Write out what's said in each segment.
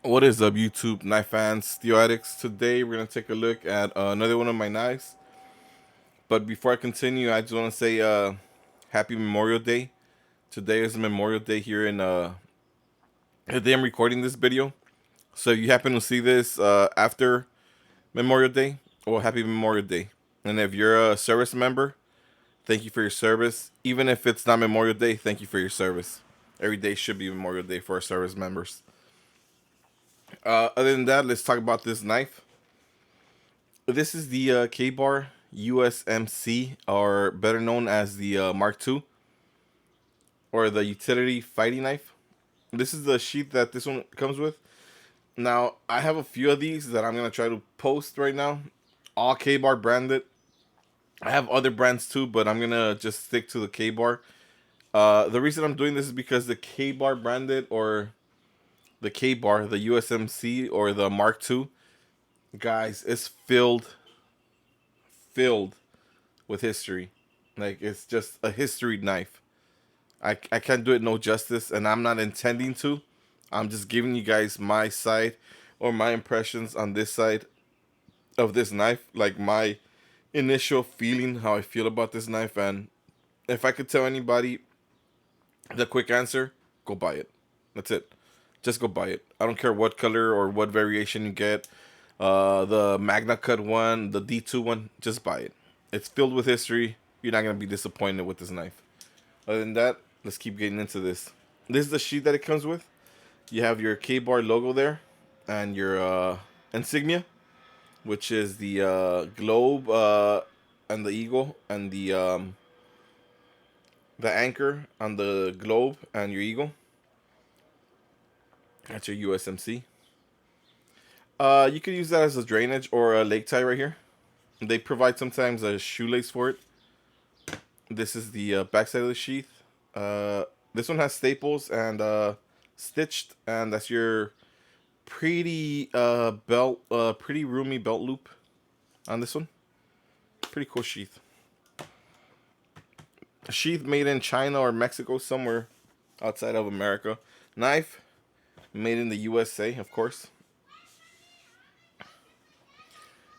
What is up, YouTube knife fans, steel addicts? Today we're gonna take a look at another one of my knives. But before I continue, I just want to say Happy Memorial Day. Today is Memorial Day here in the day I'm recording this video. So if you happen to see this after Memorial Day, well, Happy Memorial Day. And if you're a service member, thank you for your service. Even if it's not Memorial Day, thank you for your service. Every day should be Memorial Day for our service members. Other than that, let's talk about this knife. This is the K-Bar USMC, or better known as the Mark II, or the utility fighting knife. This is the sheath that this one comes with. Now, I have a few of these that I'm going to try to post right now. All K-Bar branded. I have other brands too, but I'm going to just stick to the K-Bar. The reason I'm doing this is because the K-Bar branded, or the K-Bar, the USMC, or the Mark II, guys, is filled with history. Like, it's just a history knife. I can't do it no justice, and I'm not intending to. I'm just giving you guys my side, or my impressions on this side of this knife, like my initial feeling, how I feel about this knife. And if I could tell anybody the quick answer, go buy it. That's it. Just go buy it. I don't care what color or what variation you get. The Magna Cut one, the D2 one, just buy it. It's filled with history. You're not gonna be disappointed with this knife. Other than that, let's keep getting into this. This is the sheet that it comes with. You have your K-Bar logo there, and your insignia, which is the globe and the eagle, and the anchor on the globe and your eagle. That's your USMC. You could use that as a drainage or a lake tie right here. They provide sometimes a shoelace for it. This is the backside of the sheath. This one has staples and stitched, and that's your pretty belt, pretty roomy belt loop on this one. Pretty cool sheath. A sheath made in China or Mexico, somewhere outside of America. Knife made in the USA, of course.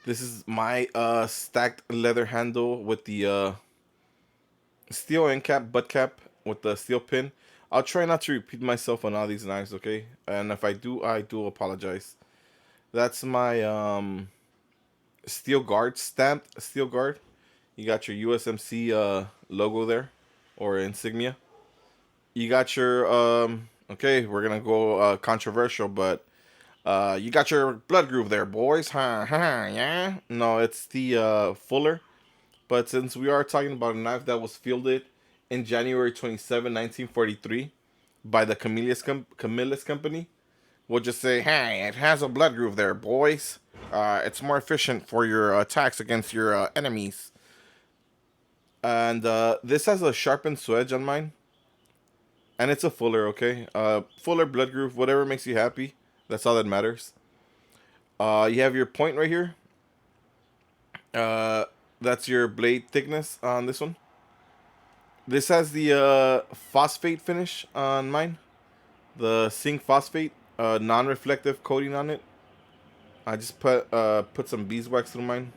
This is my stacked leather handle with the steel end cap, butt cap with the steel pin. I'll try not to repeat myself on all these knives, okay? And if I do apologize. That's my steel guard, stamped steel guard. You got your USMC logo there, or insignia. You got your okay, we're gonna go controversial, but you got your blood groove there, boys. Yeah. No, it's the Fuller. But since we are talking about a knife that was fielded in January 27, 1943, by the Camillus Company, we'll just say, hey, it has a blood groove there, boys. It's more efficient for your attacks against your enemies. And this has a sharpened swedge on mine. And it's a Fuller, okay? Fuller, blood groove, whatever makes you happy. That's all that matters. You have your point right here. Uh, that's your blade thickness on this one. This has the phosphate finish on mine. The zinc phosphate, non-reflective coating on it. I just put some beeswax through mine.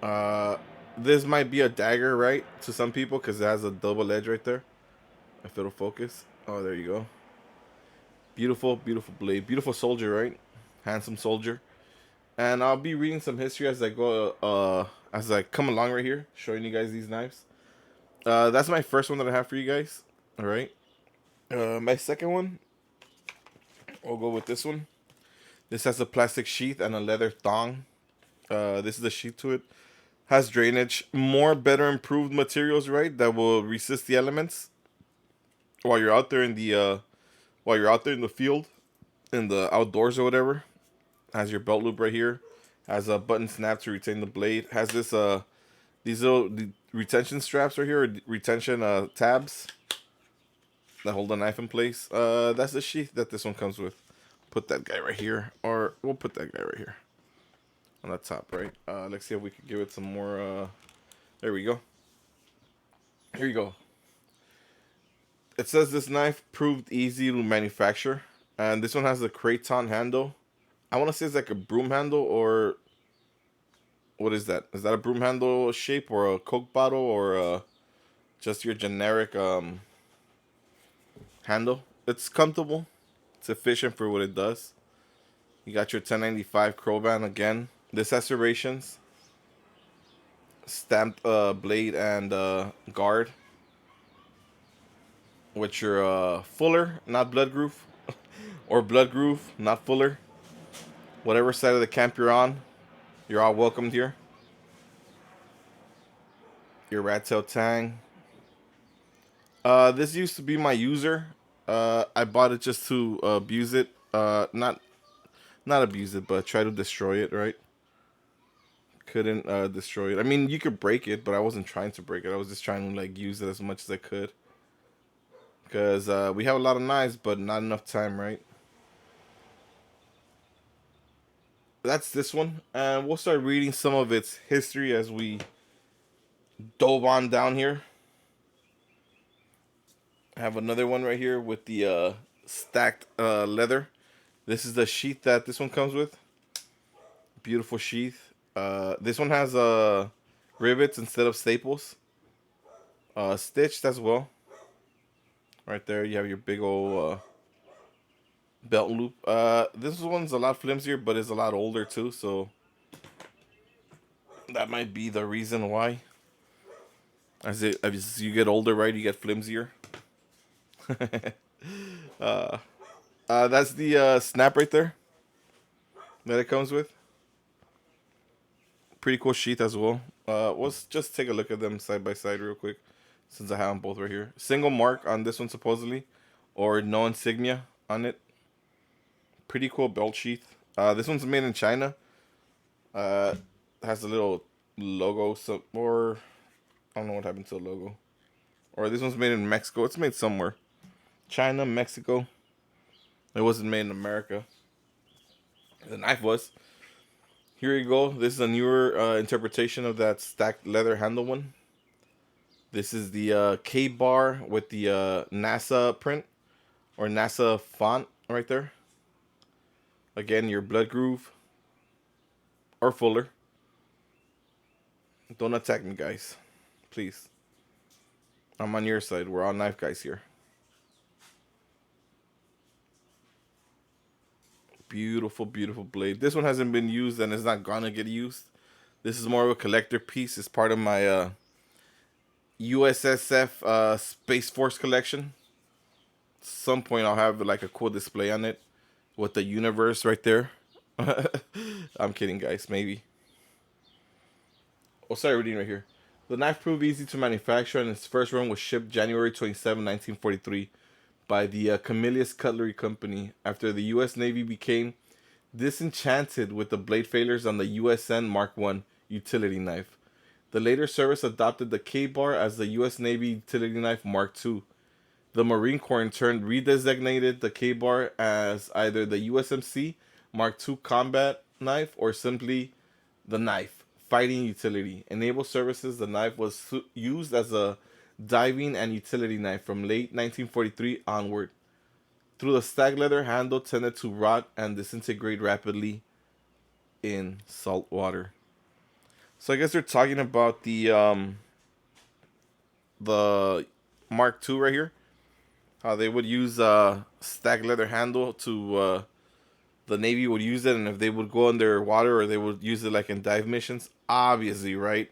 Uh, this might be a dagger, right, to some people, because it has a double edge right there. If it'll focus. Oh, there you go. Beautiful, beautiful blade. Beautiful soldier, right? Handsome soldier. And I'll be reading some history as I go, as I come along right here, showing you guys these knives. That's my first one that I have for you guys. All right. My second one, we'll go with this one. This has a plastic sheath and a leather thong. This is the sheath to it. Has drainage, more better improved materials, right? That will resist the elements while you're out there in the field, in the outdoors or whatever. Has your belt loop right here. Has a button snap to retain the blade. Has this these little retention straps right here, or retention tabs that hold the knife in place. That's the sheath that this one comes with. Put that guy right here, or we'll put that guy right here on the top, right? Let's see if we can give it some more. There we go. Here you go. It says this knife proved easy to manufacture. And this one has the craton handle. I want to say it's like a broom handle, or what is that? Is that a broom handle shape, or a Coke bottle, or just your generic handle? It's comfortable. It's efficient for what it does. You got your 1095 Croban again. This has serrations, stamped blade and guard, with your fuller, not blood groove, or blood groove, not fuller. Whatever side of the camp you're on, you're all welcomed here. Your rat tail tang. This used to be my user. I bought it just to abuse it. Not abuse it, but try to destroy it. Right? Couldn't destroy it. I mean, you could break it, but I wasn't trying to break it. I was just trying to like use it as much as I could. Because we have a lot of knives, but not enough time, right? That's this one, and we'll start reading some of its history as we dove on down here. I have another one right here with the stacked leather. This is the sheath that this one comes with. Beautiful sheath. This one has rivets instead of staples. Stitched as well. Right there, you have your big old belt loop. This one's a lot flimsier, but it's a lot older too, so that might be the reason why. As you get older, right, you get flimsier. uh, that's the snap right there that it comes with. Pretty cool sheath as well. Let's just take a look at them side by side real quick, since I have them both right here. Single mark on this one supposedly, or no insignia on it. Pretty cool belt sheath. This one's made in China. Has a little logo, or I don't know what happened to the logo. Or this one's made in Mexico. It's made somewhere. China, Mexico. It wasn't made in America. The knife was. Here you go. This is a newer interpretation of that stacked leather handle one. This is the K-bar with the NASA print, or NASA font right there. Again, your blood groove or fuller. Don't attack me, guys. Please. I'm on your side. We're all knife guys here. Beautiful, beautiful blade. This one hasn't been used and is not gonna get used. This is more of a collector piece. It's part of my USSF Space Force collection. At some point I'll have like a cool display on it with the universe right there. I'm kidding, guys. Maybe. Oh, sorry, reading right here. The knife proved easy to manufacture, and its first run was shipped January 27, 1943, by the Camillus Cutlery Company after the U.S. Navy became disenchanted with the blade failures on the USN Mark I utility knife. The later service adopted the K-bar as the U.S. Navy utility knife Mark II. The Marine Corps in turn redesignated the K-bar as either the USMC Mark II combat knife or simply the knife fighting utility. In naval services, the knife was used as a diving and utility knife from late 1943 onward. Through the stacked leather handle tended to rot and disintegrate rapidly in salt water. So I guess they're talking about the Mark II right here. How they would use stacked leather handle to the Navy would use it, and if they would go underwater or they would use it like in dive missions, obviously, right?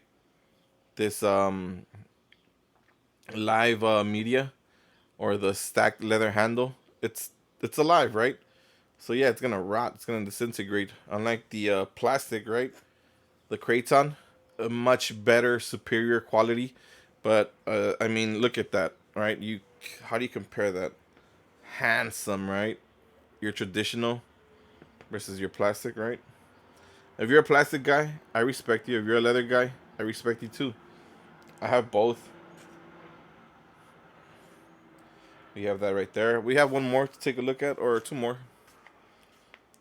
This live media or the stacked leather handle, it's alive, right? So yeah, it's gonna rot, it's gonna disintegrate. Unlike the plastic, right? The Kraton, a much better, superior quality. But I mean, look at that, right? How do you compare that? Handsome, right? Your traditional versus your plastic, right? If you're a plastic guy, I respect you. If you're a leather guy, I respect you too. I have both. We have that right there. We have one more to take a look at, or two more.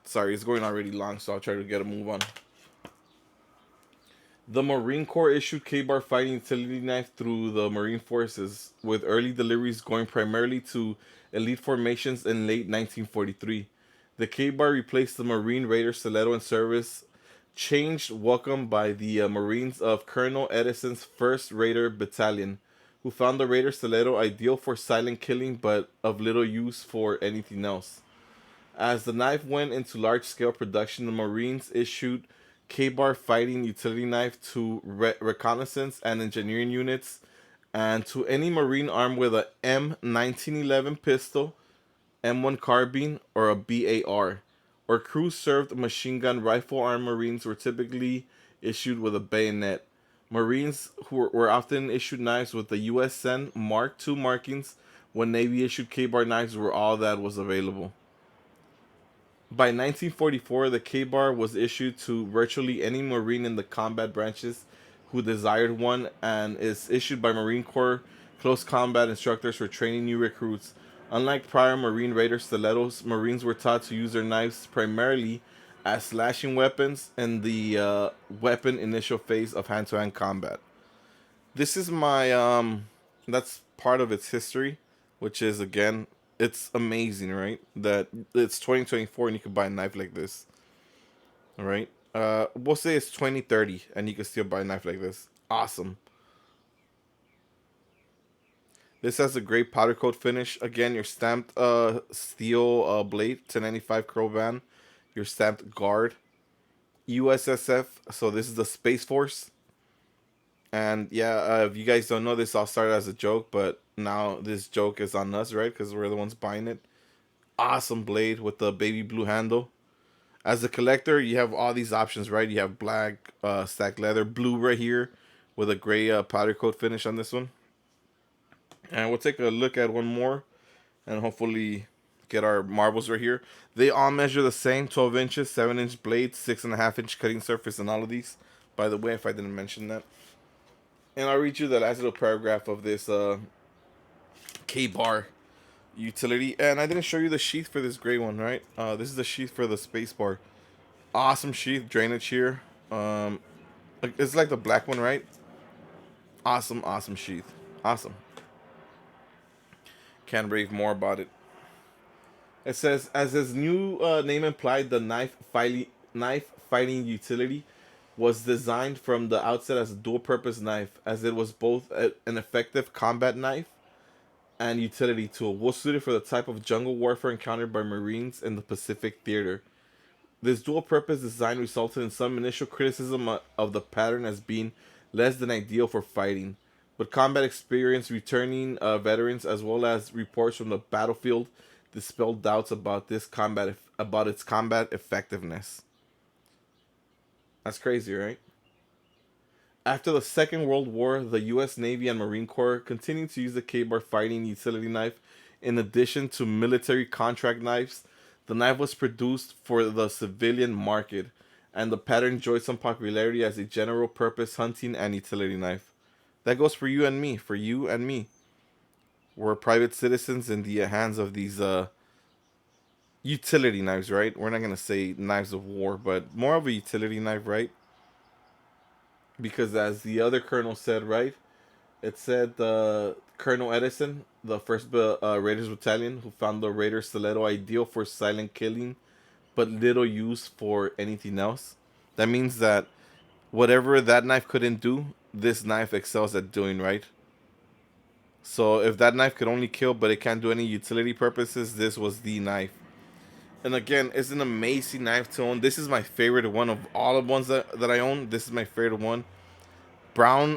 Sorry, it's going already long, so I'll try to get a move on. The Marine Corps issued K-bar fighting utility knife through the Marine forces, with early deliveries going primarily to elite formations in late 1943. The K-Bar replaced the Marine Raider Stiletto in service, changed welcome by the Marines of Colonel Edison's 1st Raider Battalion, who found the Raider Stiletto ideal for silent killing but of little use for anything else. As the knife went into large-scale production, the Marines issued K-Bar fighting utility knife to reconnaissance and engineering units, and to any Marine armed with a M1911 pistol, M1 carbine, or a BAR. Or crew served machine gun rifle armed Marines were typically issued with a bayonet. Marines who were often issued knives with the USN Mark II markings when Navy issued K-Bar knives were all that was available. By 1944, the K-Bar was issued to virtually any Marine in the combat branches who desired one, and is issued by Marine Corps close combat instructors for training new recruits. Unlike prior Marine Raider stilettos, Marines were taught to use their knives primarily as slashing weapons in the weapon initial phase of hand-to-hand combat. This is my that's part of its history, which is, again, it's amazing, right? That it's 2024 and you can buy a knife like this. All right. We'll say it's 2030 and you can still buy a knife like this. Awesome. This has a great powder coat finish. Again, your stamped steel blade, 1095 Croban, your stamped guard, USSF. So this is the Space Force. And yeah, if you guys don't know, this all started as a joke, but now this joke is on us, right? Because we're the ones buying it. Awesome blade with the baby blue handle. As a collector, you have all these options, right? You have black stacked leather, blue right here, with a gray powder coat finish on this one. And we'll take a look at one more, and hopefully get our marbles right here. They all measure the same, 12 inches, 7-inch blades, 6.5-inch cutting surface, and all of these. By the way, if I didn't mention that. And I'll read you the last little paragraph of this K-Bar utility. And I didn't show you the sheath for this gray one, right? This is the sheath for the space bar. Awesome sheath, drainage here. It's like the black one, right? Awesome, awesome sheath. Awesome. Can't rave more about it. It says, as its new name implied, the knife fighting utility was designed from the outset as a dual-purpose knife, as it was both an effective combat knife and utility tool, well suited for the type of jungle warfare encountered by Marines in the Pacific theater. This dual-purpose design resulted in some initial criticism of the pattern as being less than ideal for fighting, but combat experience returning veterans, as well as reports from the battlefield, dispelled doubts about its combat effectiveness. That's crazy, right? After the Second World War, the U.S. Navy and Marine Corps continued to use the K-Bar fighting utility knife in addition to military contract knives. The knife was produced for the civilian market, and the pattern enjoyed some popularity as a general purpose hunting and utility knife. That goes for you and me. For you and me. We're private citizens in the hands of these utility knives, right? We're not going to say knives of war, but more of a utility knife, right? Because as the other colonel said, right? It said Colonel Edison, the 1st Raiders Battalion, who found the Raider Stiletto ideal for silent killing, but little use for anything else. That means that whatever that knife couldn't do, this knife excels at doing, right? So if that knife could only kill, but it can't do any utility purposes, this was the knife. And again, it's an amazing knife to own. This is my favorite one of all the ones that I own. This is my favorite one. Brown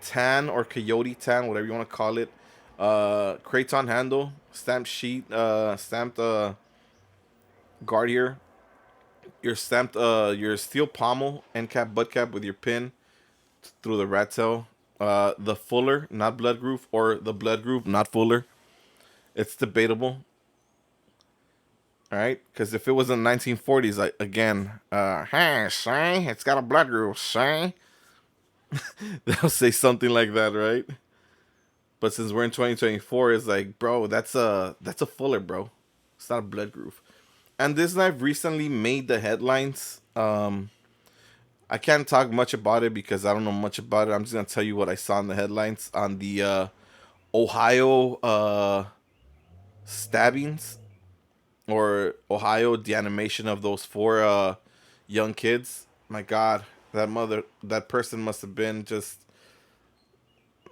tan or coyote tan, whatever you want to call it. Craton handle, stamped sheet, stamped guard here. Your stamped your steel pommel, end cap, butt cap with your pin through the rat tail. The fuller, not blood groove, or the blood groove, not fuller. It's debatable. All right, because if it was in the 1940s, like again, hey, say, it's got a blood groove, say. They'll say something like that, right? But since we're in 2024, it's like, bro, that's a fuller, bro. It's not a blood groove. And this knife recently made the headlines. I can't talk much about it because I don't know much about it. I'm just gonna tell you what I saw in the headlines on the Ohio stabbings, or Ohio, the animation of those four young kids. My God, that person must have been just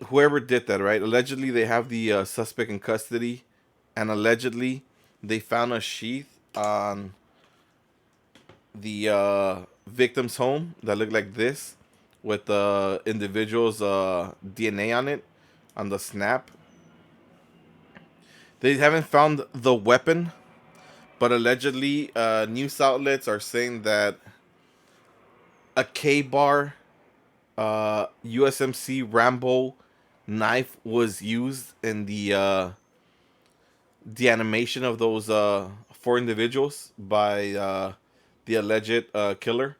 whoever did that, right? Allegedly, they have the suspect in custody, and allegedly, they found a sheath on the victim's home that looked like this, with the individual's DNA on it, on the snap. They haven't found the weapon, but allegedly, news outlets are saying that a kabar USMC Rambo knife was used in the animation of those four individuals by the alleged killer.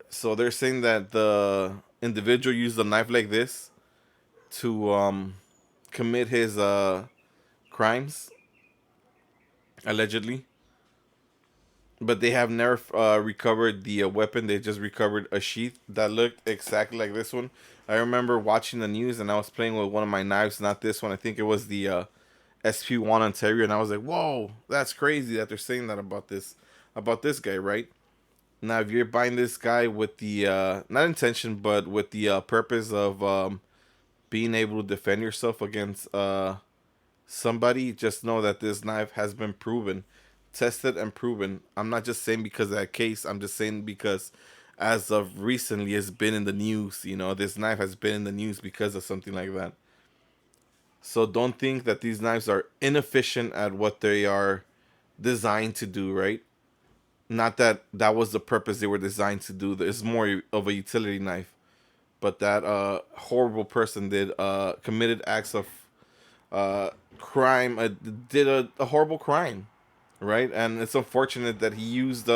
So they're saying that the individual used a knife like this to commit his crimes, allegedly. But they have never recovered the weapon. They just recovered a sheath that looked exactly like this one. I remember watching the news and I was playing with one of my knives, not this one. I think it was the SP1 Ontario, and I was like, "Whoa, that's crazy that they're saying that about this guy, right?" Now, if you're buying this guy with the not intention, but with the purpose of being able to defend yourself against somebody, just know that this knife has been proven, tested and proven. I'm not just saying because of that case. I'm just saying because as of recently, it's been in the news. You know, this knife has been in the news because of something like that. So don't think that these knives are inefficient at what they are designed to do, right? Not that that was the purpose they were designed to do. It's more of a utility knife. But that horrible person did committed acts of crime, did a horrible crime, right? And it's unfortunate that he used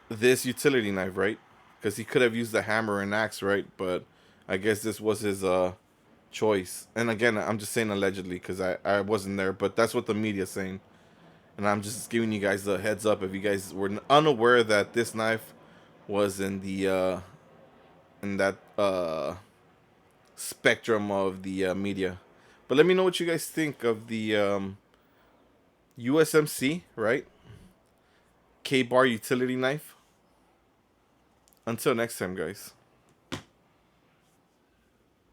this utility knife, right? Because he could have used a hammer and axe, right? But I guess this was his choice. And again, I'm just saying allegedly because I wasn't there, but that's what the media's saying. And I'm just giving you guys the heads up if you guys were unaware that this knife was in that spectrum of the media. But let me know what you guys think of the USMC, right? K-bar utility knife. Until next time, guys.